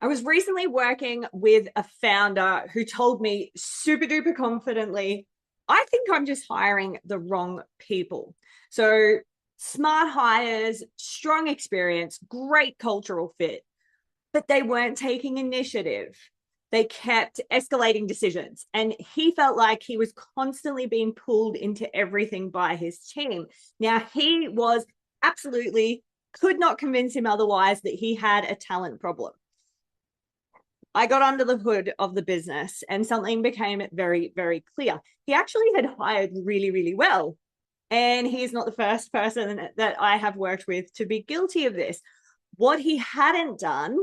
I was recently working with a founder who told me super duper confidently, I think I'm just hiring the wrong people. So, smart hires, strong experience, great cultural fit, but they weren't taking initiative. They kept escalating decisions. And he felt like he was constantly being pulled into everything by his team. Now, he was absolutely, could not convince him otherwise that he had a talent problem. I got under the hood of the business and something became very, very clear. He actually had hired really, really well. And he's not the first person that I have worked with to be guilty of this. What he hadn't done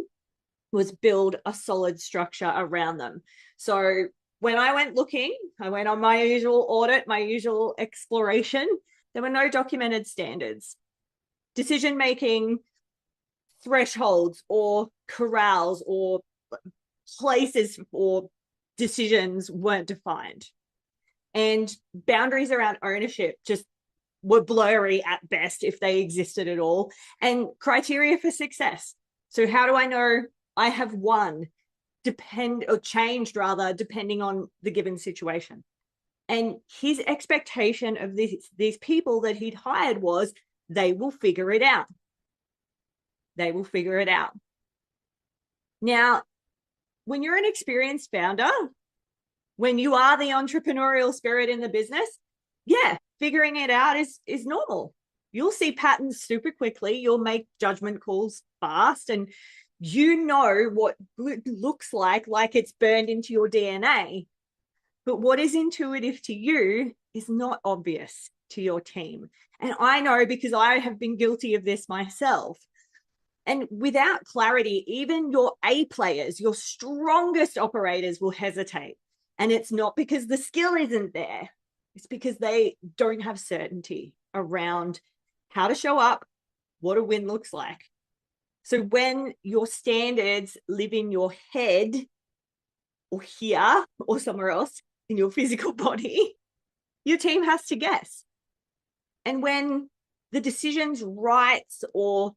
was build a solid structure around them. So when I went looking, I went on my usual audit, my usual exploration. There were no documented standards. Decision making thresholds or corrals or places or decisions weren't defined. And boundaries around ownership just were blurry at best, if they existed at all. And criteria for success. So how do I know I have won? Changed rather, depending on the given situation. And his expectation of these people that he'd hired was they will figure it out. They will figure it out. Now, when you're an experienced founder, when you are the entrepreneurial spirit in the business, yeah, figuring it out is normal. You'll see patterns super quickly. You'll make judgment calls fast, and you know what good looks like it's burned into your DNA. But what is intuitive to you is not obvious to your team. And I know because I have been guilty of this myself. And without clarity, even your A players, your strongest operators will hesitate. And it's not because the skill isn't there. It's because they don't have certainty around how to show up, what a win looks like. So when your standards live in your head or here or somewhere else in your physical body, your team has to guess. And when the decisions, rights, or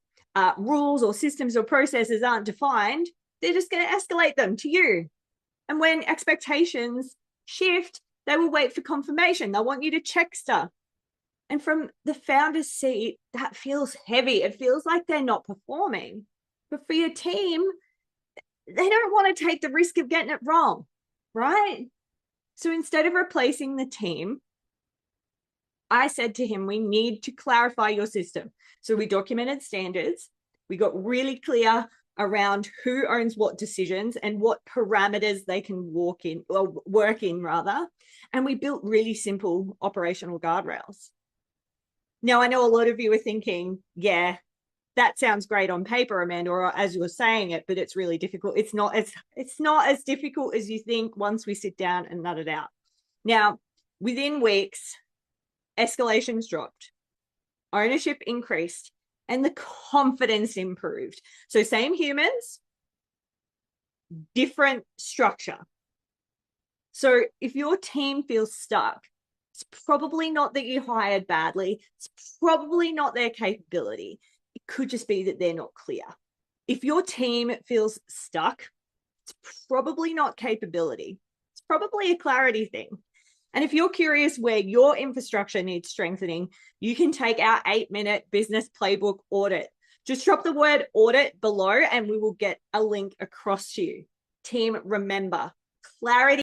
rules or systems or processes aren't defined, they're just going to escalate them to you. And when expectations shift, they will wait for confirmation. They'll want you to check stuff. And from the founder's seat, that feels heavy. It feels like they're not performing. But for your team, they don't want to take the risk of getting it wrong, right? So instead of replacing the team, I said to him, we need to clarify your system. So we documented standards. We got really clear around who owns what decisions and what parameters they can work in rather. And we built really simple operational guardrails. Now, I know a lot of you are thinking, yeah, that sounds great on paper, Amanda, or as you were saying it, but it's really difficult. It's not as difficult as you think once we sit down and nut it out. Now, within weeks, escalations dropped, ownership increased, and the confidence improved. So same humans, different structure. So if your team feels stuck, it's probably not that you hired badly. It's probably not their capability. It could just be that they're not clear. If your team feels stuck, it's probably not capability. It's probably a clarity thing. And if you're curious where your infrastructure needs strengthening, you can take our 8-minute business playbook audit. Just drop the word audit below and we will get a link across to you. Team, remember, clarity